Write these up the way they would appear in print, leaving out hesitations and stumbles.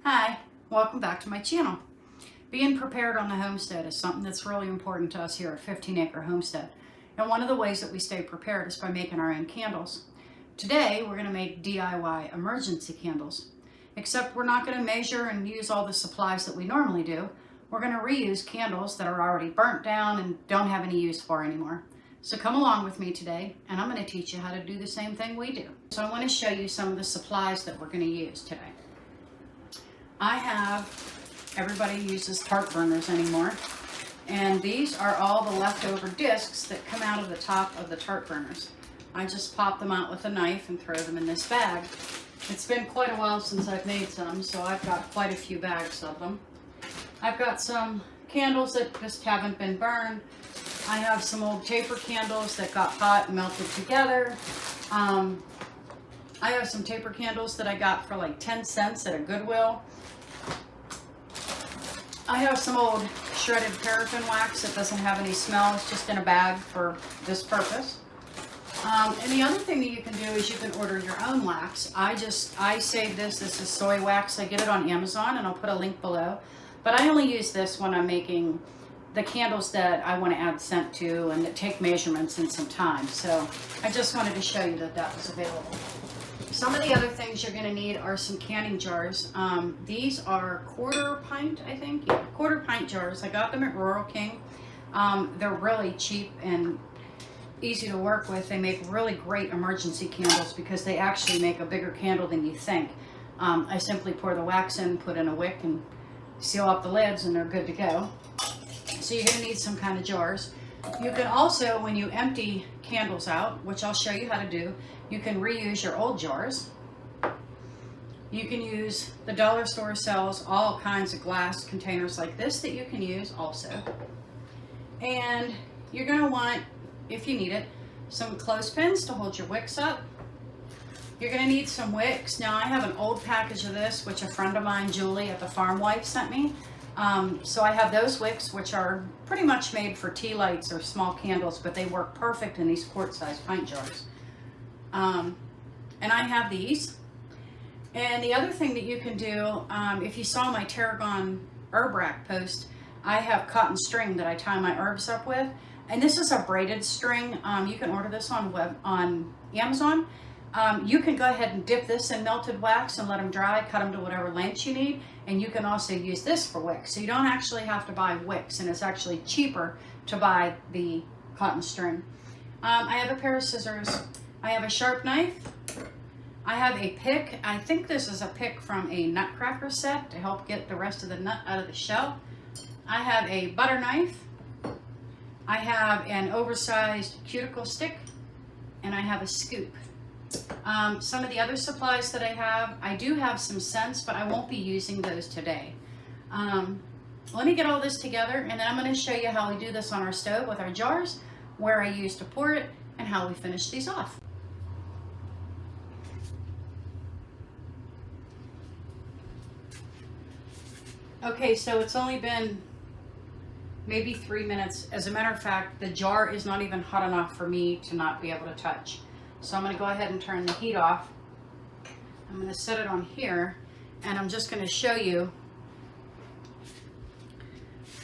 Hi, welcome back to my channel. Being prepared on the homestead is something that's really important to us here at 15 Acre Homestead. And one of the ways that we stay prepared is by making our own candles. Today, we're going to make DIY emergency candles. Except we're not going to measure and use all the supplies that we normally do. We're going to reuse candles that are already burnt down and don't have any use for anymore. So come along with me today, and I'm going to teach you how to do the same thing we do. So I want to show you some of the supplies that we're going to use today. Everybody uses tart burners anymore, and these are all the leftover discs that come out of the top of the tart burners. I just pop them out with a knife and throw them in this bag. It's been quite a while since I've made some, so I've got quite a few bags of them. I've got some candles that just haven't been burned. I have some old taper candles that got hot and melted together. I have some taper candles that I got for like 10 cents at a Goodwill. I have some old shredded paraffin wax that doesn't have any smell. It's just in a bag for this purpose. And the other thing that you can do is you can order your own wax. I save this. This is soy wax. I get it on Amazon, and I'll put a link below. But I only use this when I'm making the candles that I want to add scent to and that take measurements in some time. So I just wanted to show you that that was available. Some of the other things you're going to need are some canning jars. These are quarter pint, I think. Yeah, quarter pint jars. I got them at Rural King. They're really cheap and easy to work with. They make really great emergency candles because they actually make a bigger candle than you think. I simply pour the wax in, put in a wick, and seal up the lids, and they're good to go. So you're going to need some kind of jars. You can also, when you empty candles out, which I'll show you how to do, you can reuse your old jars. You can use, the dollar store sells all kinds of glass containers like this that you can use also. And you're going to want, if you need it, some clothespins to hold your wicks up. You're going to need some wicks. Now I have an old package of this, which a friend of mine, Julie at the Farm Wife, sent me. So I have those wicks, which are pretty much made for tea lights or small candles, but they work perfect in these quart-sized pint jars. And I have these. And the other thing that you can do, if you saw my tarragon herb rack post, I have cotton string that I tie my herbs up with. And this is a braided string. You can order this on Amazon. You can go ahead and dip this in melted wax and let them dry, cut them to whatever length you need. And you can also use this for wicks. So you don't actually have to buy wicks, and it's actually cheaper to buy the cotton string. I have a pair of scissors. I have a sharp knife. I have a pick. I think this is a pick from a nutcracker set to help get the rest of the nut out of the shell. I have a butter knife. I have an oversized cuticle stick, and I have a scoop. Some of the other supplies that I do have some scents, but I won't be using those today. Let me get all this together, and then I'm going to show you how we do this on our stove with our jars, where I use to pour it, and how we finish these off. Okay, so it's only been maybe 3 minutes. As a matter of fact, the jar is not even hot enough for me to not be able to touch. So I'm going to go ahead and turn the heat off. I'm going to set it on here, and I'm just going to show you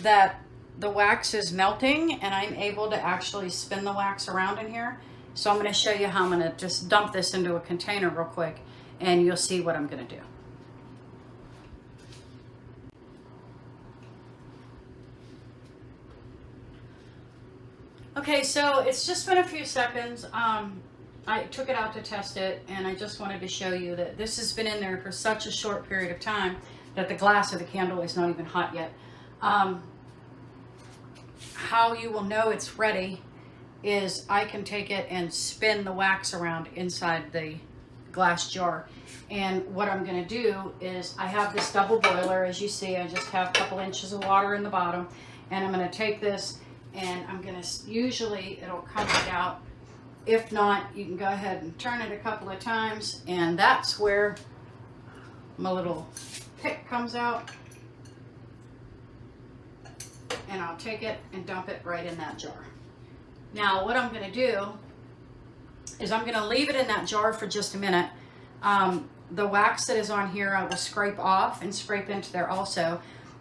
that the wax is melting, and I'm able to actually spin the wax around in here. So I'm going to show you how I'm going to just dump this into a container real quick, and you'll see what I'm going to do. Okay, so it's just been a few seconds. I took it out to test it, and I just wanted to show you that this has been in there for such a short period of time that the glass of the candle is not even hot yet. How you will know it's ready is I can take it and spin the wax around inside the glass jar. And what I'm going to do is I have this double boiler. As you see, I just have a couple inches of water in the bottom, and I'm going to take this, and I'm going to, usually it'll come out. If not, you can go ahead and turn it a couple of times, and that's where my little pick comes out. And I'll take it and dump it right in that jar. Now, what I'm going to do is I'm going to leave it in that jar for just a minute. The wax that is on here, I will scrape off and scrape into there also.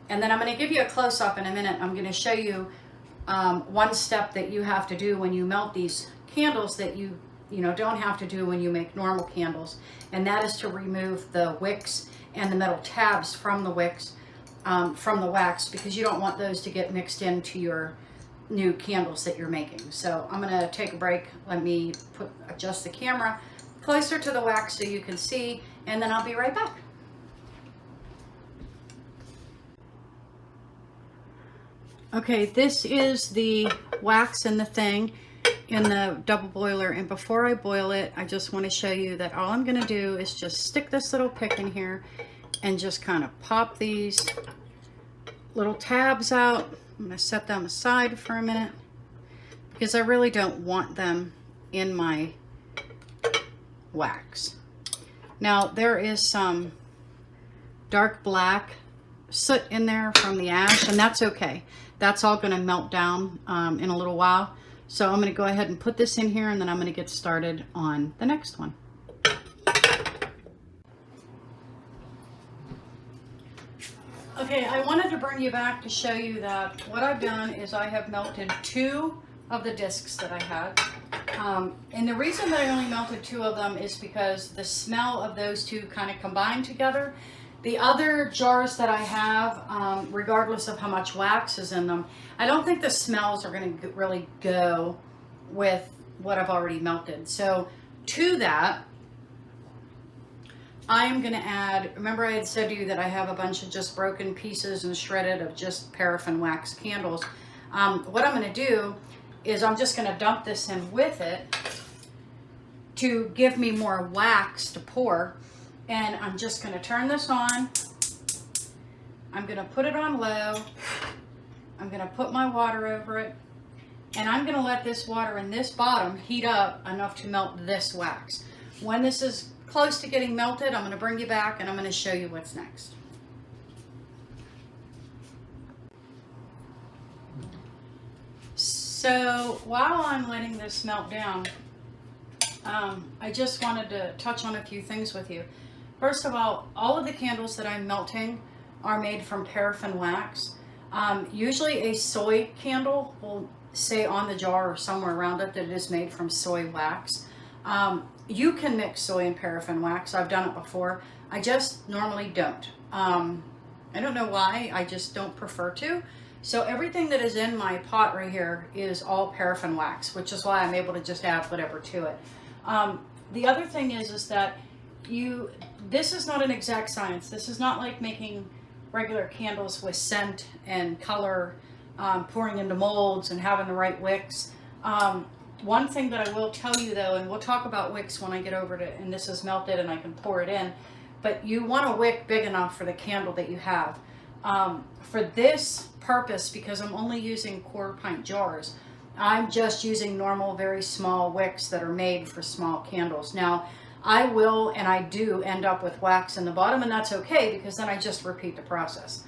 And then I'm going to give you a close-up in a minute. I'm going to show you one step that you have to do when you melt these candles that you don't have to do when you make normal candles. And that is to remove the wicks and the metal tabs from the wicks, from the wax, because you don't want those to get mixed into your new candles that you're making. So I'm going to take a break. Let me adjust the camera closer to the wax so you can see, and then I'll be right back. Okay, this is the wax in the thing in the double boiler, and before I boil it, I just want to show you that all I'm going to do is just stick this little pick in here and just kind of pop these little tabs out. I'm going to set them aside for a minute because I really don't want them in my wax. Now there is some dark black soot in there from the ash, and that's okay. That's all going to melt down in a little while. So I'm going to go ahead and put this in here, and then I'm going to get started on the next one. Okay, I wanted to bring you back to show you that what I've done is I have melted 2 of the discs that I had. And the reason that I only melted 2 of them is because the smell of those 2 kind of combined together. The other jars that I have, regardless of how much wax is in them, I don't think the smells are going to really go with what I've already melted. So to that, I am going to add, remember I had said to you that I have a bunch of just broken pieces and shredded of just paraffin wax candles. What I'm going to do is I'm just going to dump this in with it to give me more wax to pour. And I'm just going to turn this on. I'm going to put it on low. I'm going to put my water over it. And I'm going to let this water in this bottom heat up enough to melt this wax. When this is close to getting melted, I'm going to bring you back and I'm going to show you what's next. So while I'm letting this melt down, I just wanted to touch on a few things with you. First of all of the candles that I'm melting are made from paraffin wax. Usually a soy candle will say on the jar or somewhere around it that it is made from soy wax. You can mix soy and paraffin wax. I've done it before. I just normally don't. I don't know why. I just don't prefer to. So everything that is in my pot right here is all paraffin wax, which is why I'm able to just add whatever to it. The other thing is that this is not an exact science. This is not like making regular candles with scent and color, pouring into molds and having the right wicks. One thing that I will tell you though, and we'll talk about wicks when I get over to, and this is melted and I can pour it in, but you want a wick big enough for the candle that you have. For this purpose, because I'm only using 1/4 pint jars, I'm just using normal, very small wicks that are made for small candles. Now, I will, and I do end up with wax in the bottom, and that's okay because then I just repeat the process.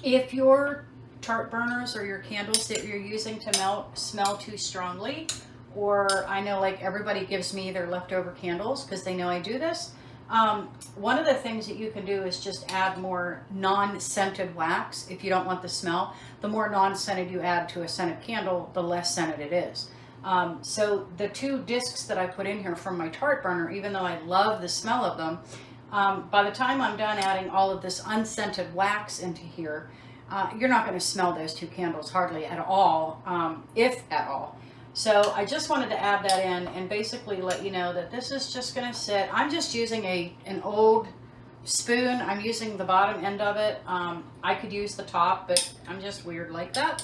If your tart burners or your candles that you're using to melt smell too strongly, or I know like everybody gives me their leftover candles because they know I do this, one of the things that you can do is just add more non-scented wax. If you don't want the smell, the more non-scented you add to a scented candle, the less scented it is. So the 2 discs that I put in here from my tart burner, even though I love the smell of them, by the time I'm done adding all of this unscented wax into here, you're not going to smell those 2 candles hardly at all, if at all. So I just wanted to add that in and basically let you know that this is just going to sit. I'm just using an old spoon. I'm using the bottom end of it. I could use the top, but I'm just weird like that.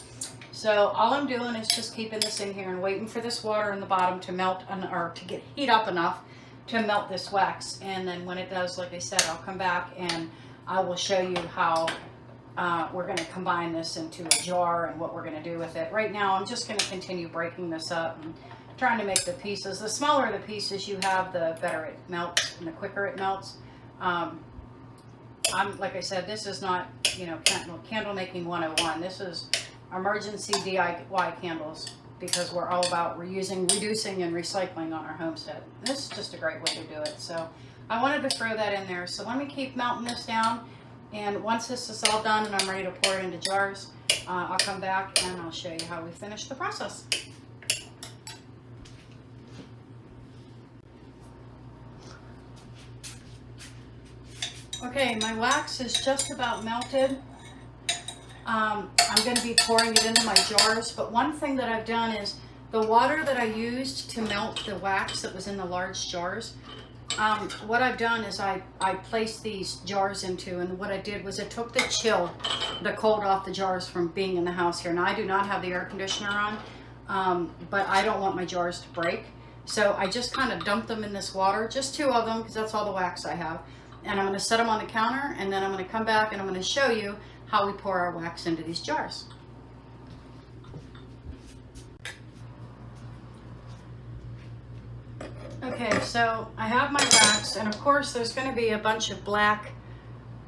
So all I'm doing is just keeping this in here and waiting for this water in the bottom to melt, or to get heat up enough to melt this wax. And then when it does, like I said, I'll come back and I will show you how we're going to combine this into a jar and what we're going to do with it. Right now, I'm just going to continue breaking this up and trying to make the pieces. The smaller the pieces you have, the better it melts and the quicker it melts. Like I said, this is not, candle making 101. This is emergency DIY candles because we're all about reusing, reducing, and recycling on our homestead. This is just a great way to do it. So I wanted to throw that in there. So let me keep melting this down. And once this is all done and I'm ready to pour it into jars, I'll come back and I'll show you how we finish the process. Okay, my wax is just about melted. I'm going to be pouring it into my jars, but one thing that I've done is the water that I used to melt the wax that was in the large jars, what I've done is I placed these jars into, and what I did was it took the chill, the cold off the jars from being in the house here. Now I do not have the air conditioner on, but I don't want my jars to break. So I just kind of dumped them in this water, just 2 of them, because that's all the wax I have. And I'm going to set them on the counter, and then I'm going to come back and I'm going to show you how we pour our wax into these jars. Okay, so I have my wax, and of course there's going to be a bunch of black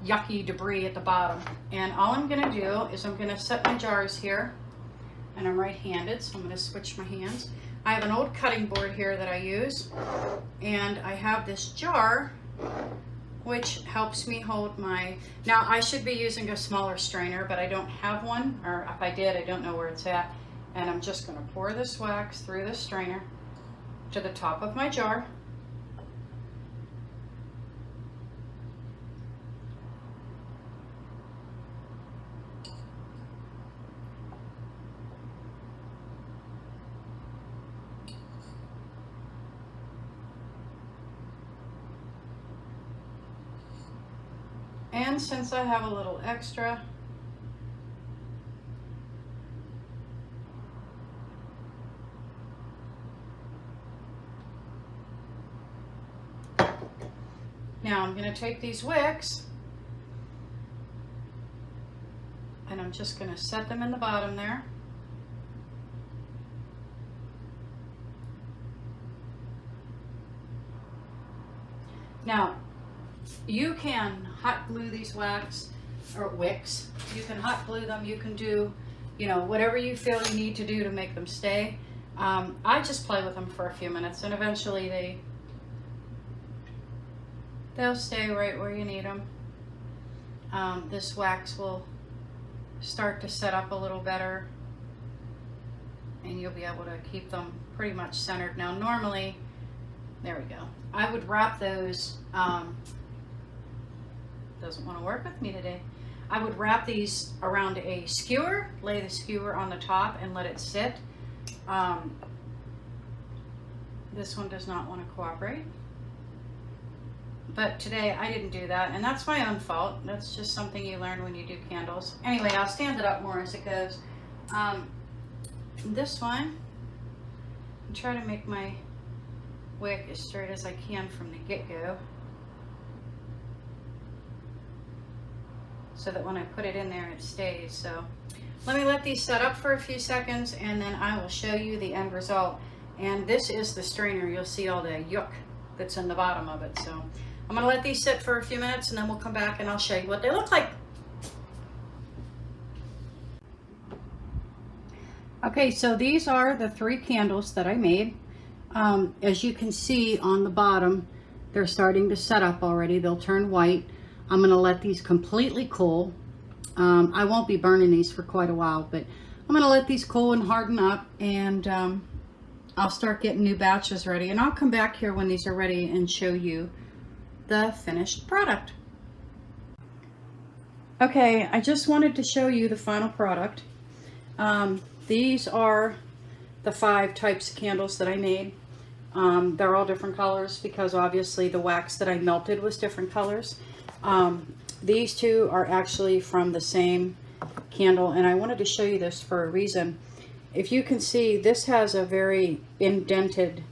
yucky debris at the bottom. And all I'm going to do is I'm going to set my jars here, and I'm right-handed, so I'm going to switch my hands. I have an old cutting board here that I use, and I have this jar which helps me hold my, now I should be using a smaller strainer, but I don't have one, or if I did, I don't know where it's at. And I'm just going to pour this wax through the strainer to the top of my jar. And since I have a little extra, now I'm going to take these wicks and I'm just going to set them in the bottom there. Now, you can hot glue these wax or wicks. You can hot glue them. You can do, you know, whatever you feel you need to do to make them stay. I just play with them for a few minutes, and eventually they'll stay right where you need them. This wax will start to set up a little better, and you'll be able to keep them pretty much centered. Now, normally, there we go. I would wrap those. Doesn't want to work with me today. I would wrap these around a skewer, lay the skewer on the top and let it sit. This one does not want to cooperate. But today I didn't do that, and that's my own fault. That's just something you learn when you do candles. Anyway, I'll stand it up more as it goes. This one, I try to make my wick as straight as I can from the get-go, so that when I put it in there, it stays. So let me let these set up for a few seconds, and then I will show you the end result. And this is the strainer. You'll see all the yuck that's in the bottom of it. So I'm gonna let these sit for a few minutes, and then we'll come back and I'll show you what they look like. Okay, so these are the 3 candles that I made. As you can see on the bottom, they're starting to set up already. They'll turn white. I'm going to let these completely cool. I won't be burning these for quite a while, but I'm going to let these cool and harden up, and I'll start getting new batches ready. And I'll come back here when these are ready and show you the finished product. Okay, I just wanted to show you the final product. These are the 5 types of candles that I made. They're all different colors because obviously the wax that I melted was different colors. These 2 are actually from the same candle, and I wanted to show you this for a reason. If you can see, this has a very indented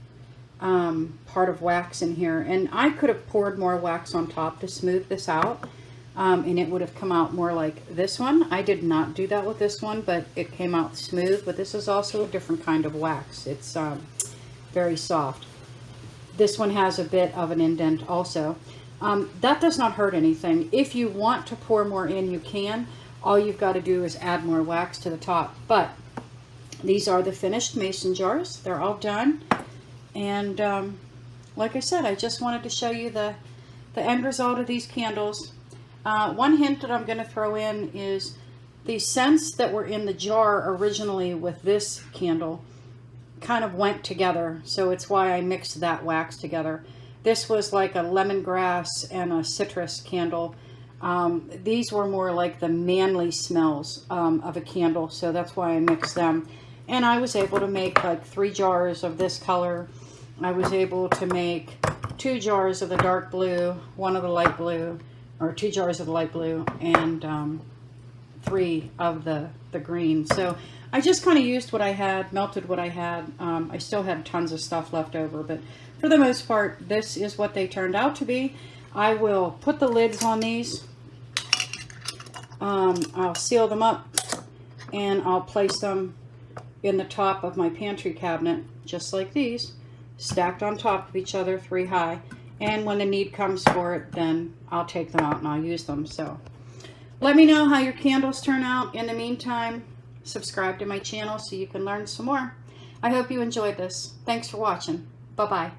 part of wax in here, and I could have poured more wax on top to smooth this out, and it would have come out more like this one. I did not do that with this one, but it came out smooth. But this is also a different kind of wax. It's very soft. This one has a bit of an indent also. That does not hurt anything. If you want to pour more in, you can. All you've got to do is add more wax to the top. But these are the finished mason jars. They're all done. And like I said, I just wanted to show you the the end result of these candles. One hint that I'm going to throw in is the scents that were in the jar originally with this candle kind of went together, so it's why I mixed that wax together. This was like a lemongrass and a citrus candle. These were more like the manly smells of a candle, so that's why I mixed them. And I was able to make like 3 jars of this color. I was able to make 2 jars of the dark blue, 1 of the light blue, or 2 jars of the light blue, and 3 of the green. So I just kind of used what I had, melted what I had. I still had tons of stuff left over, but for the most part, this is what they turned out to be. I will put the lids on these. I'll seal them up, and I'll place them in the top of my pantry cabinet, just like these, stacked on top of each other, 3 high. And when the need comes for it, then I'll take them out and I'll use them. So let me know how your candles turn out. In the meantime, subscribe to my channel so you can learn some more. I hope you enjoyed this. Thanks for watching. Bye-bye.